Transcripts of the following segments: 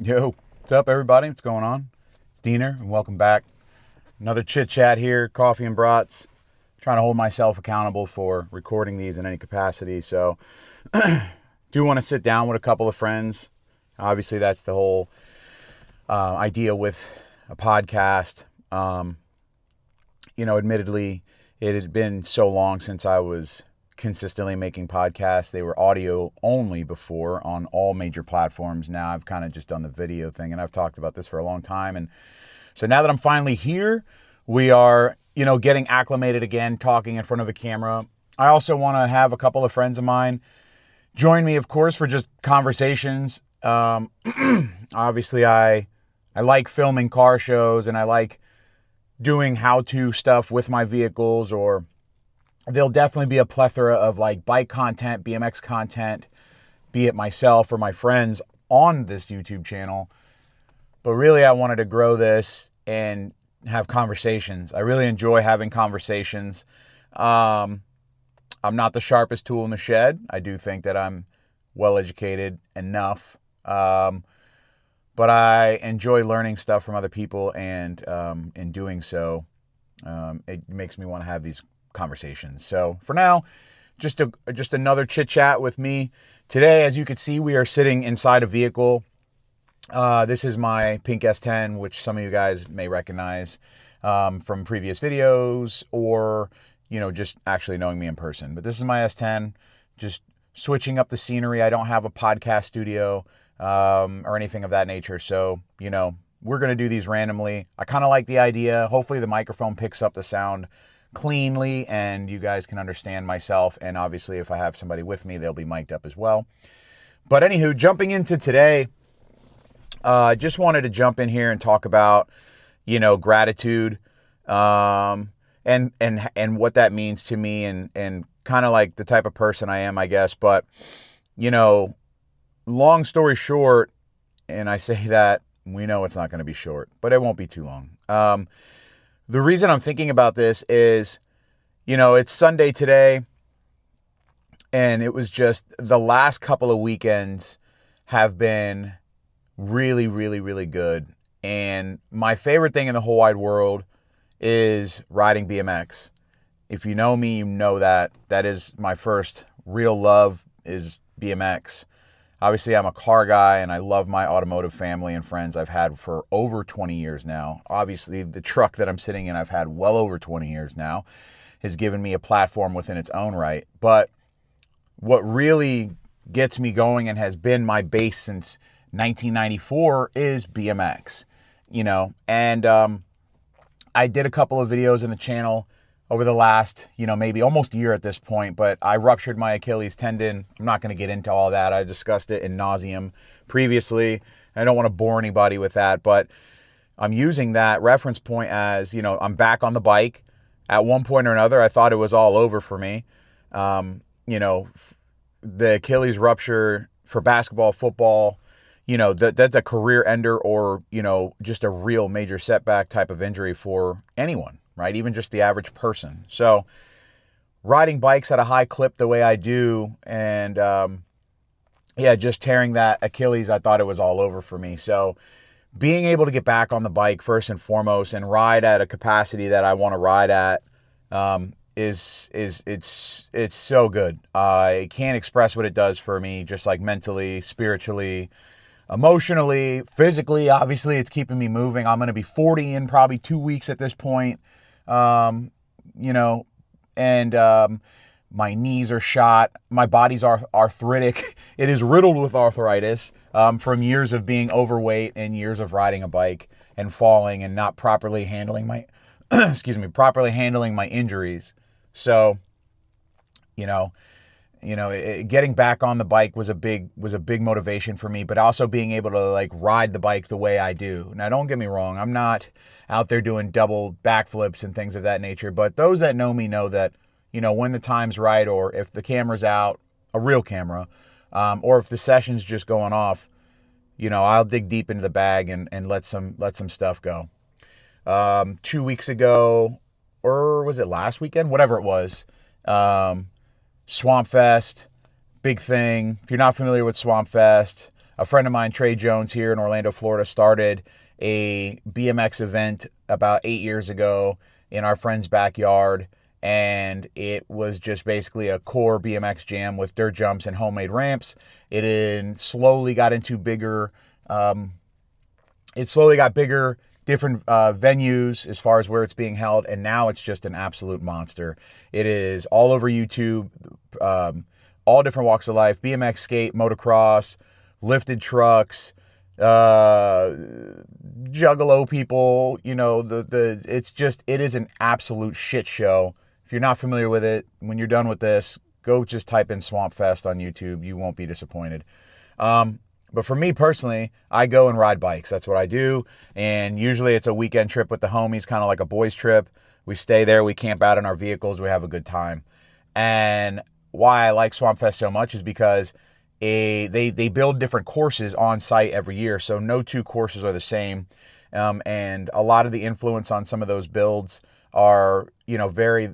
Yo, what's up, everybody? What's going on? It's Diener, and welcome back. Another chit chat here, coffee and brats. Trying to hold myself accountable for recording these in any capacity. So, do want to sit down with a couple of friends. Obviously, that's the whole idea with a podcast. Admittedly, it had been so long since I was consistently making podcasts. They were audio only before on all major platforms. Now I've kind of just done the video thing, and I've talked about this for a long time. And so now that I'm finally here, we are, getting acclimated again, talking in front of a camera. I also want to have a couple of friends of mine join me, of course, for just conversations. Obviously, I like filming car shows, and I like doing how-to stuff with my vehicles, or there'll definitely be a plethora of like bike content, BMX content, be it myself or my friends on this YouTube channel. But really, I wanted to grow this and have conversations. I really enjoy having conversations. I'm not the sharpest tool in the shed. I do think that I'm well-educated enough. But I enjoy learning stuff from other people, and in doing so, it makes me want to have these conversations. So for now, just another chit chat with me. Today, as you can see, we are sitting inside a vehicle. This is my pink S10, which some of you guys may recognize from previous videos, or just actually knowing me in person. But this is my S10, just switching up the scenery. I don't have a podcast studio or anything of that nature. So, we're going to do these randomly. I kind of like the idea. Hopefully the microphone picks up the sound cleanly and you guys can understand myself. And obviously if I have somebody with me, they'll be mic'd up as well. But anywho, jumping into today, just wanted to jump in here and talk about, gratitude, and what that means to me, and kind of like the type of person I am, I guess. But, long story short, and I say that, we know it's not going to be short, but it won't be too long. The reason I'm thinking about this is, it's Sunday today, and it was just the last couple of weekends have been really, really, really good. And my favorite thing in the whole wide world is riding BMX. If you know me, you know that is my first real love is BMX. Obviously, I'm a car guy, and I love my automotive family and friends I've had for over 20 years now. Obviously, the truck that I'm sitting in, I've had well over 20 years now, has given me a platform within its own right. But what really gets me going and has been my base since 1994 is BMX, and I did a couple of videos in the channel over the last, maybe almost a year at this point, but I ruptured my Achilles tendon. I'm not going to get into all that. I discussed it in nauseam previously. I don't want to bore anybody with that, but I'm using that reference point as, I'm back on the bike. At one point or another, I thought it was all over for me. The Achilles rupture for basketball, football, that's a career ender, or, just a real major setback type of injury for anyone, right? Even just the average person. So riding bikes at a high clip the way I do, and just tearing that Achilles, I thought it was all over for me. So being able to get back on the bike first and foremost and ride at a capacity that I want to ride at it's so good. I can't express what it does for me, just like mentally, spiritually, emotionally, physically. Obviously, it's keeping me moving. I'm going to be 40 in probably 2 weeks at this point. My knees are shot. My body's arthritic. It is riddled with arthritis from years of being overweight and years of riding a bike and falling and not properly handling my, properly handling my injuries. So, getting back on the bike was a big motivation for me, but also being able to like ride the bike the way I do. Now, don't get me wrong. I'm not out there doing double backflips and things of that nature, but those that know me know that, when the time's right, or if the camera's out, a real camera, or if the session's just going off, I'll dig deep into the bag and let some stuff go. 2 weeks ago, or was it last weekend? Whatever it was, Swamp Fest, big thing. If you're not familiar with Swamp Fest, a friend of mine, Trey Jones, here in Orlando, Florida, started a BMX event about 8 years ago in our friend's backyard. And it was just basically a core BMX jam with dirt jumps and homemade ramps. It slowly got into bigger, different venues as far as where it's being held, and now it's just an absolute monster. It is all over YouTube, all different walks of life: BMX, skate, motocross, lifted trucks, juggalo people. It is an absolute shit show. If you're not familiar with it, when you're done with this, go just type in Swamp Fest on YouTube. You won't be disappointed. But for me personally, I go and ride bikes. That's what I do. And usually it's a weekend trip with the homies, kind of like a boys trip. We stay there, we camp out in our vehicles, we have a good time. And why I like Swamp Fest so much is because they build different courses on site every year. So no two courses are the same. And a lot of the influence on some of those builds are, very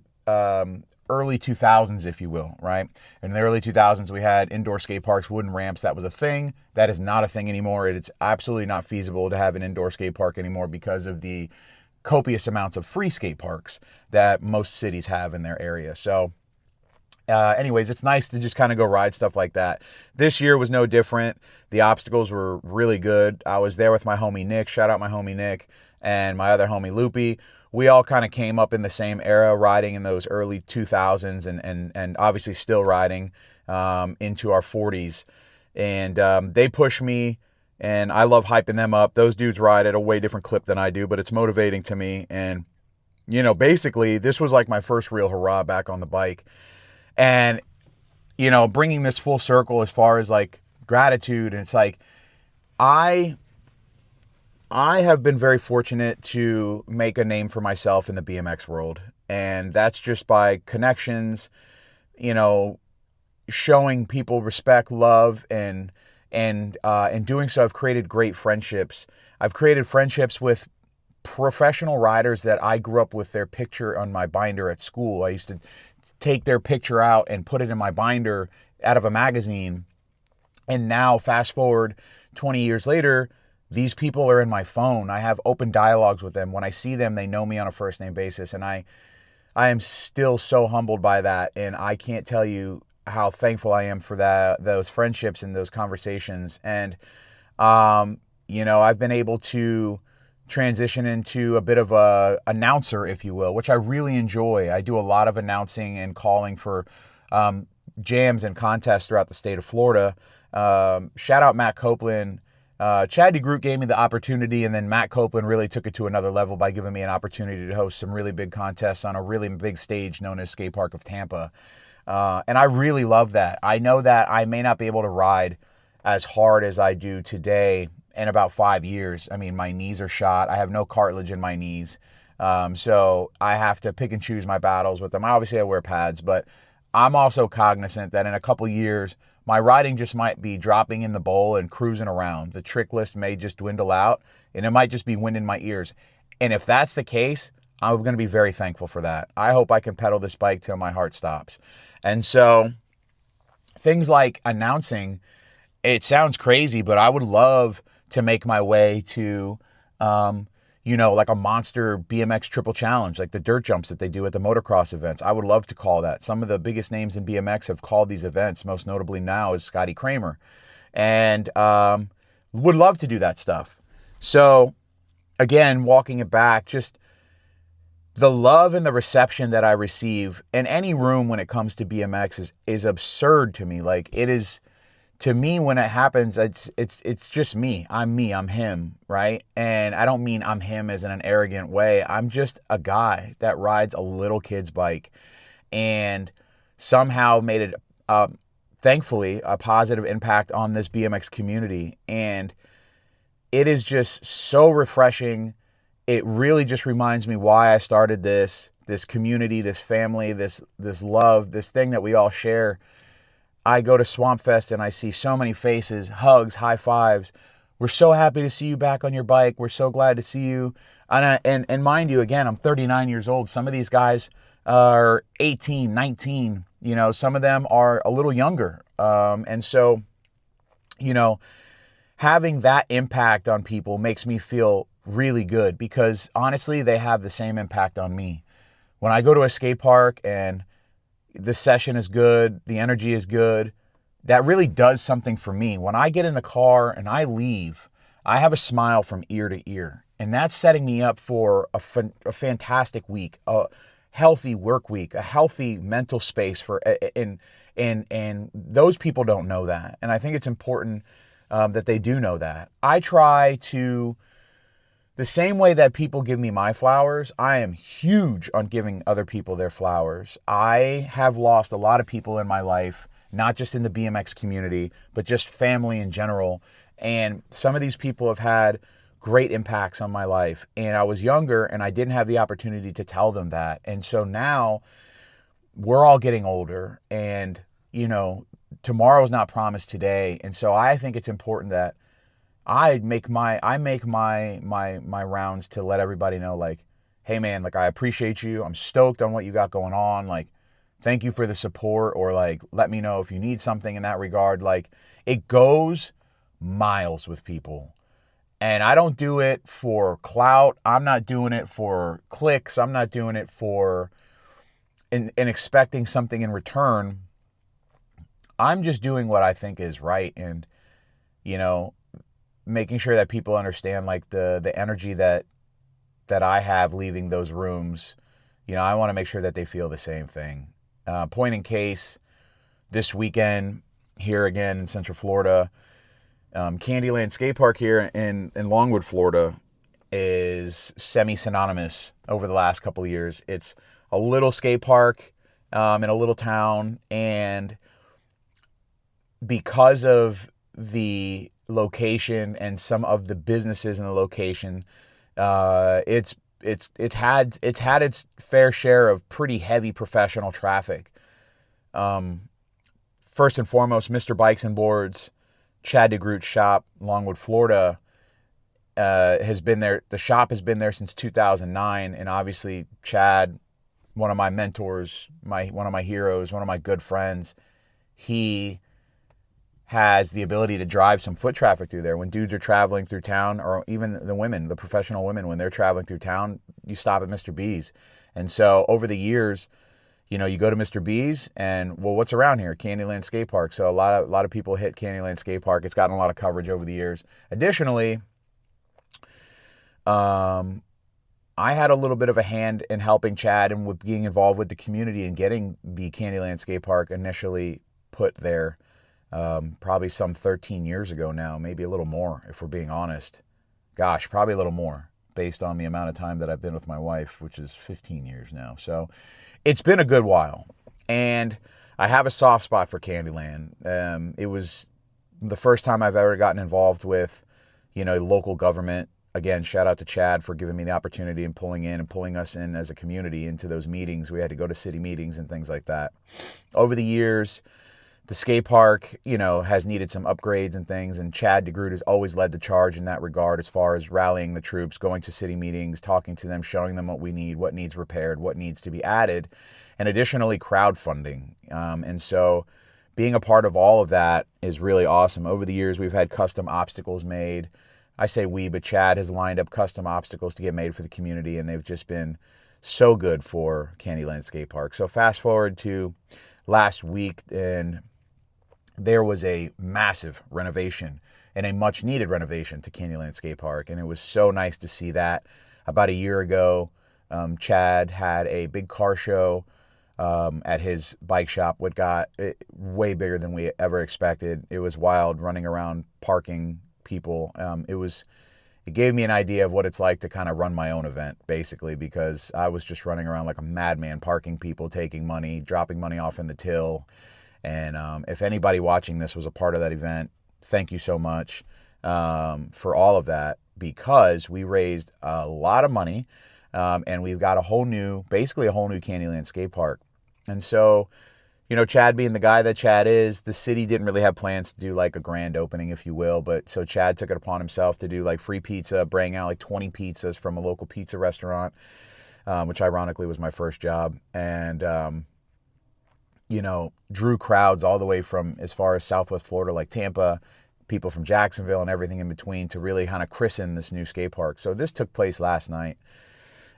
early 2000s, if you will, right? In the early 2000s, we had indoor skate parks, wooden ramps. That was a thing. That is not a thing anymore. It's absolutely not feasible to have an indoor skate park anymore because of the copious amounts of free skate parks that most cities have in their area. So anyways, it's nice to just kind of go ride stuff like that. This year was no different. The obstacles were really good. I was there with my homie Nick. Shout out my homie Nick and my other homie Loopy. We all kind of came up in the same era, riding in those early 2000s and obviously still riding into our 40s. And they push me, and I love hyping them up. Those dudes ride at a way different clip than I do, but it's motivating to me. And, basically, this was like my first real hurrah back on the bike. And, bringing this full circle as far as like gratitude, and it's like, I have been very fortunate to make a name for myself in the BMX world. And that's just by connections, showing people respect, love, and in doing so, I've created great friendships. I've created friendships with professional riders that I grew up with their picture on my binder at school. I used to take their picture out and put it in my binder out of a magazine. And now, fast forward 20 years later, these people are in my phone. I have open dialogues with them. When I see them, they know me on a first name basis. And I am still so humbled by that. And I can't tell you how thankful I am for those friendships and those conversations. And, I've been able to transition into a bit of a announcer, if you will, which I really enjoy. I do a lot of announcing and calling for jams and contests throughout the state of Florida. Shout out Matt Copeland. Chad DeGroot gave me the opportunity, and then Matt Copeland really took it to another level by giving me an opportunity to host some really big contests on a really big stage known as Skate Park of Tampa. And I really love that. I know that I may not be able to ride as hard as I do today in about 5 years. I mean, my knees are shot. I have no cartilage in my knees. So I have to pick and choose my battles with them. Obviously, I wear pads, but I'm also cognizant that in a couple years, my riding just might be dropping in the bowl and cruising around. The trick list may just dwindle out, and it might just be wind in my ears. And if that's the case, I'm going to be very thankful for that. I hope I can pedal this bike till my heart stops. And so things like announcing, it sounds crazy, but I would love to make my way to, like a monster BMX triple challenge, like the dirt jumps that they do at the motocross events. I would love to call that. Some of the biggest names in BMX have called these events, most notably now is Scotty Kramer. And would love to do that stuff. So again, walking it back, just the love and the reception that I receive in any room when it comes to BMX is absurd to me. Like, it is, to me, when it happens, it's just me. I'm him, right? And I don't mean I'm him as in an arrogant way. I'm just a guy that rides a little kid's bike and somehow made it, thankfully, a positive impact on this BMX community. And it is just so refreshing. It really just reminds me why I started this community, this family, this love, this thing that we all share. I go to Swamp Fest and I see so many faces, hugs, high fives. We're so happy to see you back on your bike. We're so glad to see you. And mind you, again, I'm 39 years old. Some of these guys are 18, 19. Some of them are a little younger. And so, having that impact on people makes me feel really good, because honestly, they have the same impact on me. When I go to a skate park and the session is good, the energy is good, that really does something for me. When I get in the car and I leave, I have a smile from ear to ear. And that's setting me up for a fantastic week, a healthy work week, a healthy mental space for, and those people don't know that. And I think it's important that they do know that. I try to, the same way that people give me my flowers, I am huge on giving other people their flowers. I have lost a lot of people in my life, not just in the BMX community, but just family in general. And some of these people have had great impacts on my life. And I was younger and I didn't have the opportunity to tell them that. And so now we're all getting older, and, tomorrow's not promised today. And so I think it's important that I make my rounds to let everybody know, like, hey man, like, I appreciate you. I'm stoked on what you got going on. Like, thank you for the support, or like, let me know if you need something in that regard. Like, it goes miles with people. And I don't do it for clout. I'm not doing it for clicks. I'm not doing it for and expecting something in return. I'm just doing what I think is right, and, making sure that people understand, like, the energy that I have leaving those rooms. I want to make sure that they feel the same thing. Point in case, this weekend here again in Central Florida, Candyland Skate Park here in Longwood, Florida, is semi-synonymous over the last couple of years. It's a little skate park in a little town, and because of the location and some of the businesses in the location, it's had its fair share of pretty heavy professional traffic. First and foremost, Mr. Bikes and Boards, Chad DeGroot's shop, Longwood, Florida, has been there. The shop has been there since 2009, and obviously Chad, one of my mentors, one of my heroes, one of my good friends, he has the ability to drive some foot traffic through there. When dudes are traveling through town, or even the women, the professional women, when they're traveling through town, you stop at Mr. B's. And so over the years, you go to Mr. B's and, well, what's around here? Candyland Skate Park. So a lot of people hit Candyland Skate Park. It's gotten a lot of coverage over the years. Additionally, I had a little bit of a hand in helping Chad and with being involved with the community and getting the Candyland Skate Park initially put there. Probably some 13 years ago now, maybe a little more, if we're being honest. Gosh, probably a little more, based on the amount of time that I've been with my wife, which is 15 years now. So it's been a good while, and I have a soft spot for Candyland. It was the first time I've ever gotten involved with, local government. Again, shout out to Chad for giving me the opportunity and pulling us in as a community into those meetings. We had to go to city meetings and things like that. Over the years, the skate park, has needed some upgrades and things, and Chad DeGroot has always led the charge in that regard, as far as rallying the troops, going to city meetings, talking to them, showing them what we need, what needs repaired, what needs to be added, and additionally crowdfunding. And so being a part of all of that is really awesome. Over the years, we've had custom obstacles made. I say we, but Chad has lined up custom obstacles to get made for the community, and they've just been so good for Candyland Skate Park. So fast forward to last week, and there was a massive renovation and a much needed renovation to Candyland Skate Park. And it was so nice to see that. About a year ago, Chad had a big car show at his bike shop, what got way bigger than we ever expected. It was wild, running around parking people. It gave me an idea of what it's like to kind of run my own event, basically, because I was just running around like a madman, parking people, taking money, dropping money off in the till. And if anybody watching this was a part of that event, thank you so much for all of that, because we raised a lot of money, and we've got basically a whole new Candyland skate park. And so, Chad being the guy that Chad is, the city didn't really have plans to do like a grand opening, if you will. But so Chad took it upon himself to do like free pizza, bring out like 20 pizzas from a local pizza restaurant, which ironically was my first job. And, drew crowds all the way from as far as Southwest Florida, like Tampa, people from Jacksonville and everything in between to really kind of christen this new skate park. So this took place last night,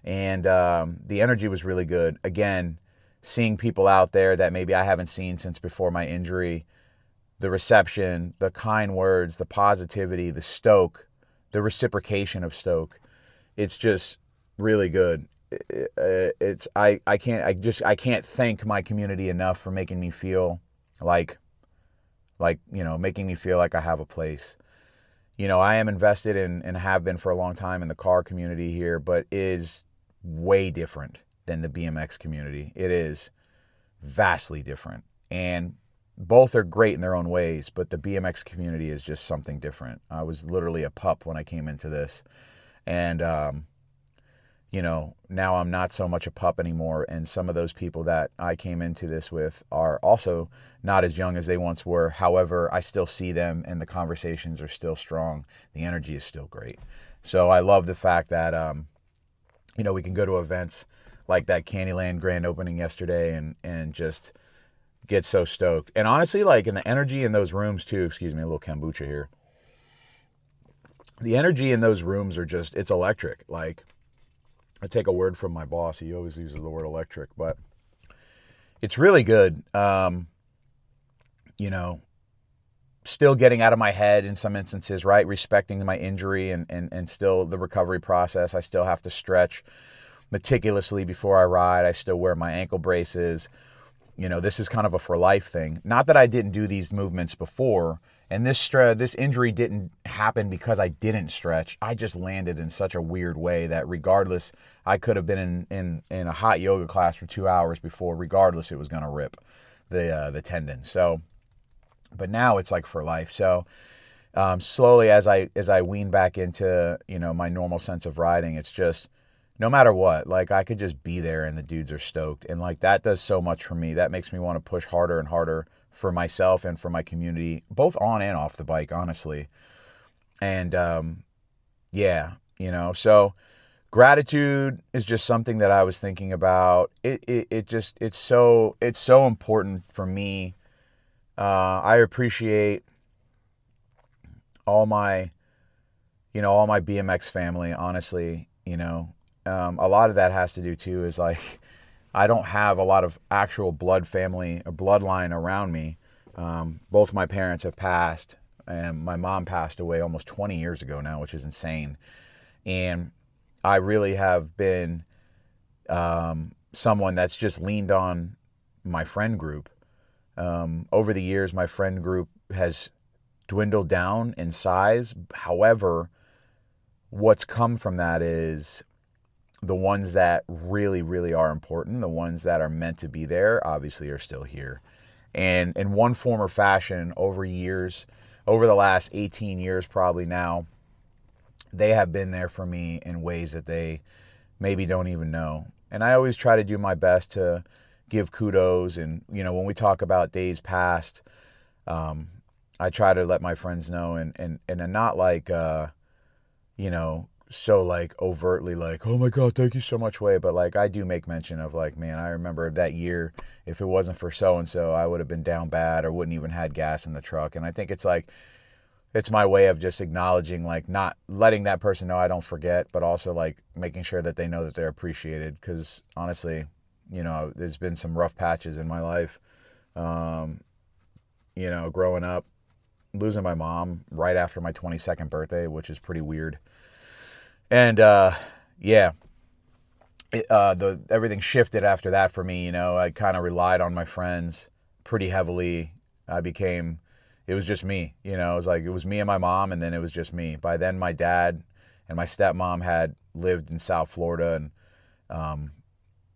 and the energy was really good. Again, seeing people out there that maybe I haven't seen since before my injury, the reception, the kind words, the positivity, the stoke, the reciprocation of stoke. It's just really good. I can't thank my community enough for making me feel like making me feel like I have a place. I am invested in and have been for a long time in the car community here, but it is way different than the BMX community. It is vastly different. And both are great in their own ways, but the BMX community is just something different. I was literally a pup when I came into this. And, now I'm not so much a pup anymore. And some of those people that I came into this with are also not as young as they once were. However, I still see them and the conversations are still strong. The energy is still great. So I love the fact that, we can go to events like that Candyland grand opening yesterday and just get so stoked. And honestly, like in the energy in those rooms too, excuse me, a little kombucha here. The energy in those rooms are just, it's electric. Like, I take a word from my boss. He always uses the word electric, but it's really good. Still getting out of my head in some instances, right? Respecting my injury and still the recovery process. I still have to stretch meticulously before I ride. I still wear my ankle braces. This is kind of a for life thing. Not that I didn't do these movements before, and this injury didn't happen because I didn't stretch. I just landed in such a weird way that regardless, I could have been in a hot yoga class for 2 hours before. Regardless, it was going to rip the tendon. So, but now it's like for life. So slowly as I wean back into my normal sense of riding, it's just no matter what, like I could just be there and the dudes are stoked, and like that does so much for me. That makes me want to push harder and harder for myself and for my community, both on and off the bike, honestly. And so gratitude is just something that I was thinking about. It's so important for me. I appreciate all my BMX family, honestly. A lot of that has to do too is like I don't have a lot of actual blood family or bloodline around me. Both my parents have passed, and my mom passed away almost 20 years ago now, which is insane. And I really have been someone that's just leaned on my friend group. Over the years, my friend group has dwindled down in size. However, what's come from that is the ones that really, really are important, the ones that are meant to be there, obviously are still here. And in one form or fashion, over the last 18 years probably now, they have been there for me in ways that they maybe don't even know. And I always try to do my best to give kudos. And, when we talk about days past, I try to let my friends know and not like, so like overtly like, oh my God, thank you so much way. But like, I do make mention of like, man, I remember that year, if it wasn't for so-and-so, I would have been down bad or wouldn't even had gas in the truck. And I think it's like, it's my way of just acknowledging, like not letting that person know I don't forget, but also like making sure that they know that they're appreciated. Cause honestly, there's been some rough patches in my life. Growing up, losing my mom right after my 22nd birthday, which is pretty weird. And everything shifted after that for me. I kind of relied on my friends pretty heavily. It was just me. It was like it was me and my mom, and then it was just me. By then, my dad and my stepmom had lived in South Florida, and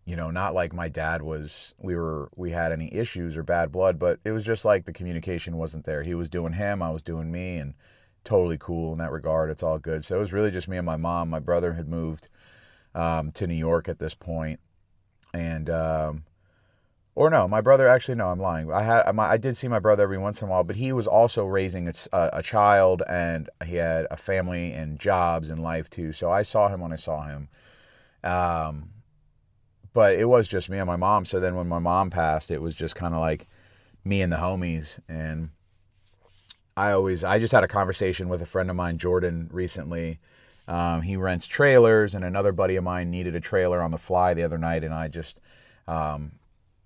not like my dad we had any issues or bad blood, but it was just like the communication wasn't there. He was doing him, I was doing me, and totally cool in that regard. It's all good. So it was really just me and my mom. My brother had moved to New York at this point. And, or no, my brother, actually, no, I'm lying. I did see my brother every once in a while, but he was also raising a child, and he had a family and jobs and life too. So I saw him when I saw him. But it was just me and my mom. So then when my mom passed, it was just kind of like me and the homies. And I just had a conversation with a friend of mine, Jordan, recently. He rents trailers, and another buddy of mine needed a trailer on the fly the other night, and um,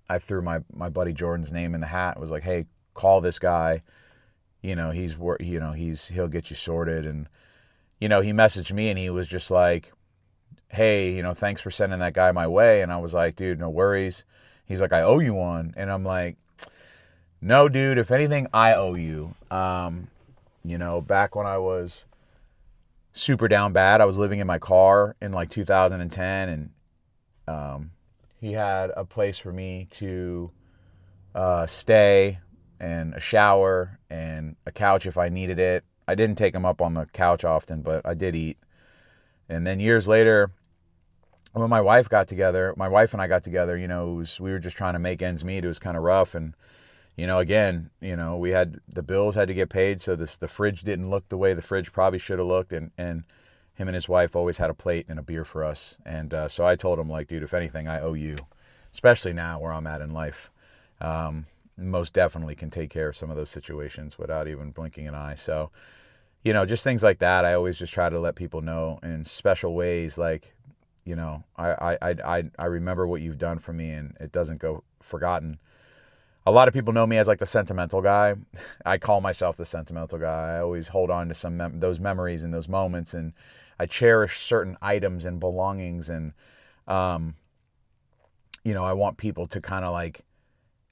I threw my buddy Jordan's name in the hat. I was like, hey, call this guy. He'll get you sorted. And he messaged me, and he was just like, hey, thanks for sending that guy my way. And I was like, dude, no worries. He's like, I owe you one. And I'm like, no, dude, if anything, I owe you. Back when I was super down bad, I was living in my car in like 2010, and he had a place for me to stay, and a shower and a couch if I needed it. I didn't take him up on the couch often, but I did eat. And then years later, when my wife and I got together, we were just trying to make ends meet. It was kind of rough. And, again, we had the bills had to get paid. So the fridge didn't look the way the fridge probably should have looked. And him and his wife always had a plate and a beer for us. And so I told him, like, dude, if anything, I owe you, especially now where I'm at in life. Most definitely can take care of some of those situations without even blinking an eye. So, just things like that. I always just try to let people know in special ways, like, I remember what you've done for me, and it doesn't go forgotten. A lot of people know me as like the sentimental guy. I call myself the sentimental guy. I always hold on to those memories and those moments, and I cherish certain items and belongings, and I want people to kind of like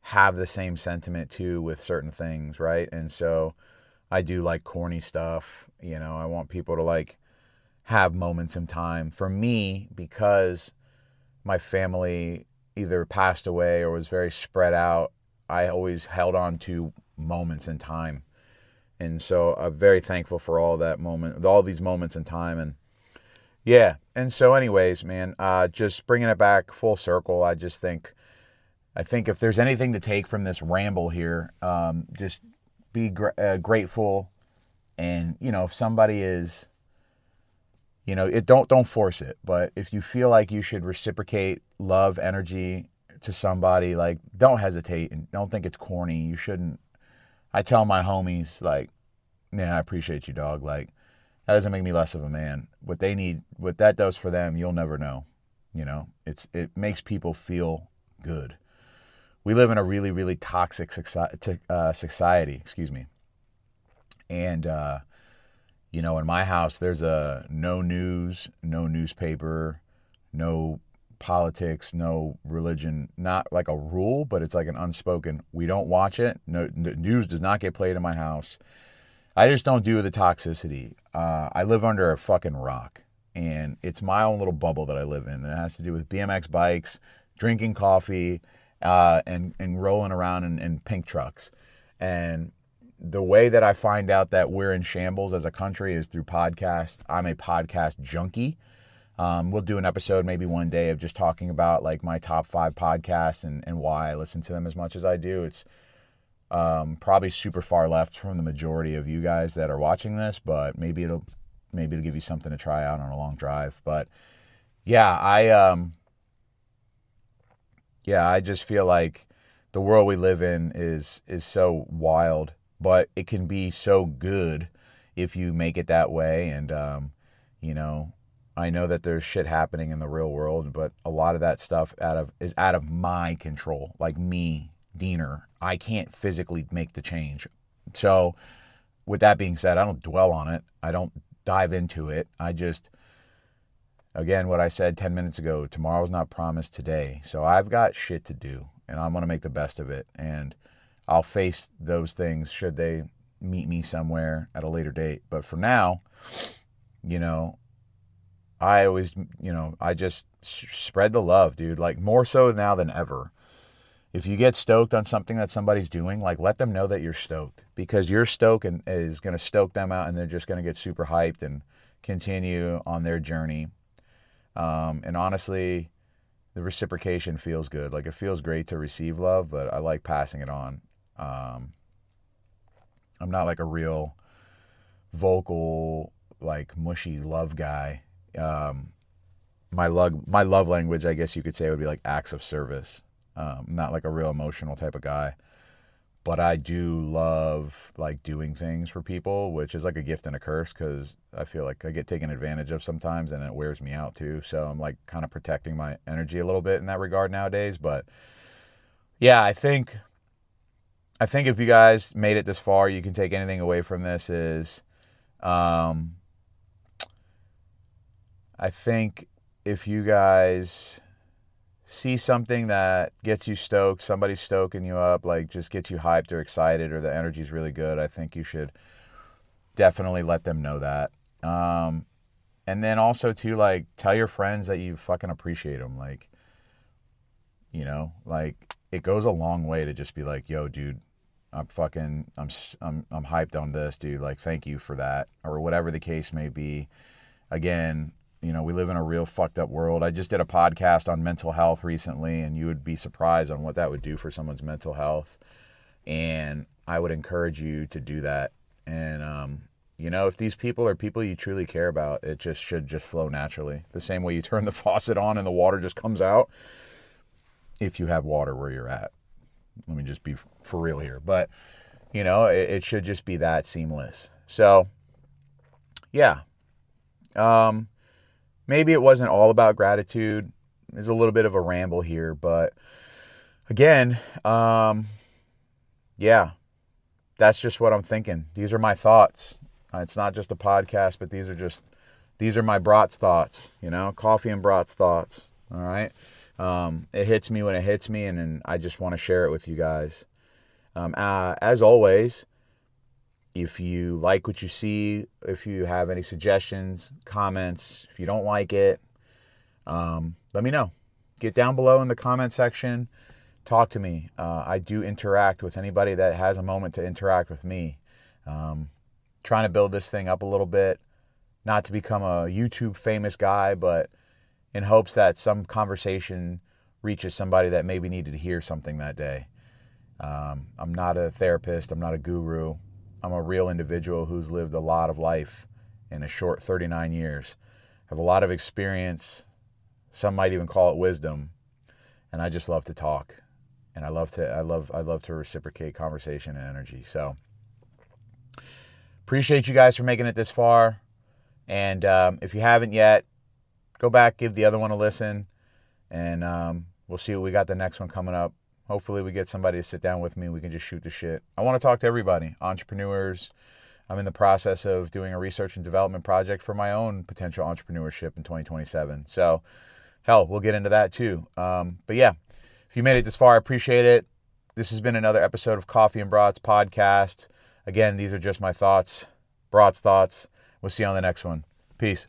have the same sentiment too with certain things, right? And so I do like corny stuff. I want people to like have moments in time. For me, because my family either passed away or was very spread out, I always held on to moments in time. And so I'm very thankful for all these moments in time. And yeah. And so anyways, man, just bringing it back full circle, I think if there's anything to take from this ramble here, just be grateful. And, if somebody is, don't force it. But if you feel like you should reciprocate love, energy to somebody, like, don't hesitate and don't think it's corny. You shouldn't. I tell my homies, like, man, I appreciate you, dog. Like, that doesn't make me less of a man. What that does for them, you'll never know. It makes people feel good. We live in a really, really toxic society, excuse me. And, in my house, there's no news, no newspaper, no politics, no religion, not like a rule, but it's like an unspoken, we don't watch it. No, news does not get played in my house. I just don't do the toxicity. I live under a fucking rock, and it's my own little bubble that I live in. It has to do with BMX bikes, drinking coffee, and rolling around in pink trucks. And the way that I find out that we're in shambles as a country is through podcasts. I'm a podcast junkie. We'll do an episode maybe one day of just talking about like my top 5 podcasts and why I listen to them as much as I do. It's probably super far left from the majority of you guys that are watching this, but maybe it'll give you something to try out on a long drive. But yeah, I just feel like the world we live in is so wild, but it can be so good if you make it that way. And I know that there's shit happening in the real world, but a lot of that stuff is out of my control. Like me, Diener, I can't physically make the change. So with that being said, I don't dwell on it. I don't dive into it. I just, again, what I said 10 minutes ago, tomorrow's not promised today. So I've got shit to do, and I'm going to make the best of it. And I'll face those things should they meet me somewhere at a later date. But for now, I always, I just spread the love, dude. Like, more so now than ever. If you get stoked on something that somebody's doing, like, let them know that you're stoked, because your stoke is going to stoke them out, and they're just going to get super hyped and continue on their journey. And honestly, the reciprocation feels good. Like, it feels great to receive love, but I like passing it on. I'm not like a real vocal, like, mushy love guy. My love language, I guess you could say, would be like acts of service. I'm not like a real emotional type of guy. but I do love like doing things for people, which is like a gift and a curse because I feel like I get taken advantage of sometimes and it wears me out too. So I'm like kind of protecting my energy a little bit in that regard nowadays. But yeah, I think if you guys made it this far, you can take anything away from this is, I think if you guys see something that gets you stoked, somebody's stoking you up, like just gets you hyped or excited or the energy's really good, I think you should definitely let them know that. And then also too, like tell your friends that you fucking appreciate them. Like, like it goes a long way to just be like, yo, dude, I'm hyped on this, dude. Like, thank you for that, or whatever the case may be. Again, we live in a real fucked up world. I just did a podcast on mental health recently, and you would be surprised on what that would do for someone's mental health. And I would encourage you to do that. And, if these people are people you truly care about, it just should just flow naturally. The same way you turn the faucet on and the water just comes out. If you have water where you're at. Let me just be for real here. But, it should just be that seamless. So, yeah. Maybe it wasn't all about gratitude. There's a little bit of a ramble here, but again, yeah, that's just what I'm thinking. These are my thoughts. It's not just a podcast, but these are my Brats thoughts, coffee and Brats thoughts. All right. It hits me when it hits me, and I just want to share it with you guys. As always, if you like what you see, if you have any suggestions, comments, if you don't like it, let me know. Get down below in the comment section. Talk to me. I do interact with anybody that has a moment to interact with me. Trying to build this thing up a little bit. Not to become a YouTube famous guy, but in hopes that some conversation reaches somebody that maybe needed to hear something that day. I'm not a therapist. I'm not a guru. I'm a real individual who's lived a lot of life in a short 39 years. I have a lot of experience. Some might even call it wisdom. And I just love to talk. And I love to reciprocate conversation and energy. So appreciate you guys for making it this far. And if you haven't yet, go back, give the other one a listen. And we'll see what we got the next one coming up. Hopefully we get somebody to sit down with me. We can just shoot the shit. I want to talk to everybody. Entrepreneurs. I'm in the process of doing a research and development project for my own potential entrepreneurship in 2027. So, hell, we'll get into that too. But yeah, if you made it this far, I appreciate it. This has been another episode of Coffee and Brats podcast. Again, these are just my thoughts. Brats thoughts. We'll see you on the next one. Peace.